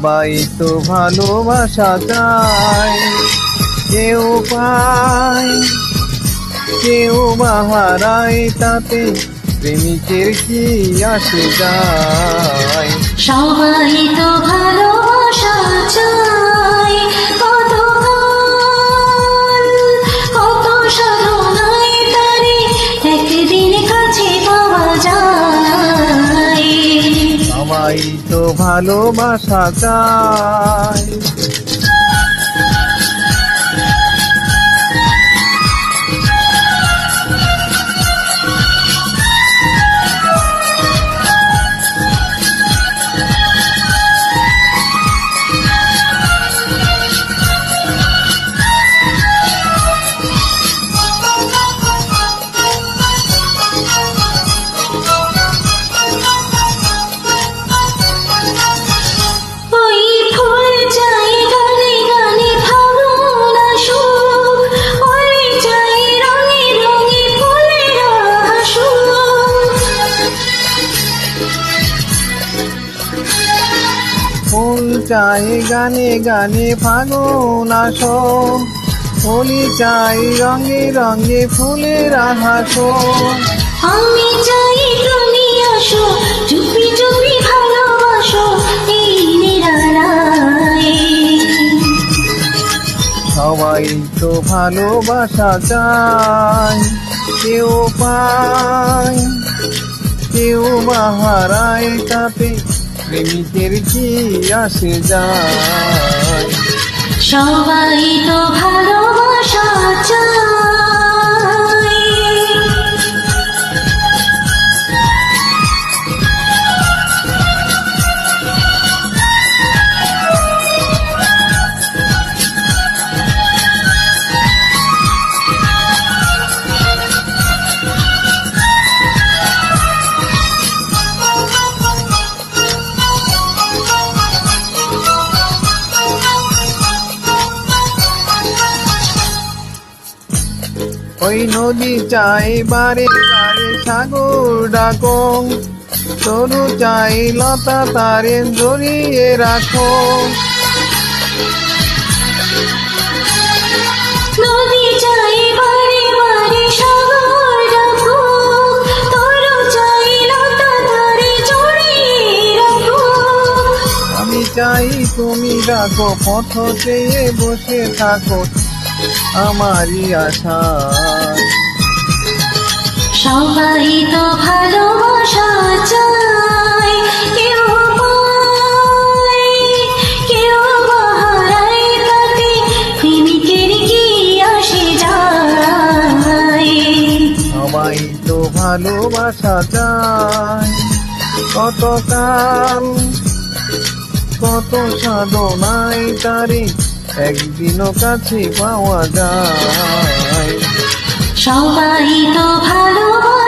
সবাই তো ভালোবাসা চায়, কেউ পায় কেউ বা হারায়, তাতে প্রেমিকের কি আসে যায়। সবাই তো ভালোবাসা চায়, কত কত সাধনায় তারে একদিন কাছে পাওয়া যায়। সবাই তো ভালোবাসা চায়। ফুল চাই গানে গানে ফাগুন আসো, হোলি চাই রঙে রঙে ফুলের হাসো। আমি চাই তুমি আসো, চুপি চুপি ভালোবাসো এই নিরালায়। সবাই তো ভালোবাসা চায়, কেউ পায় কেউ বা হারায়, তাতে প্রেমিকের কি আসে যায়। সবাই তো ভালোবাসা চায়। ওই নদী চাই বারে বারে সাগর ডাকো, তরু চাই লতা তারে জড়িয়ে রাখো। নদী চাই বারে বারে সাগর ডাকো, তরু চাই লতা তারে জড়িয়ে রাখো। আমি চাই তুমি রাখো, পথ চেয়ে বসে থাকো আমারই আশা। সবাই তো ভালোবাসা চায়, কেউ পায় কেউ বা হারায়, তাতে প্রেমিকের কি আসে যায়। সবাই তো ভালোবাসা চায়, কত কাল কত সাধনায় তারে একদিনও কাছে পাওয়া যায়। সবাই তো ভালোবাসা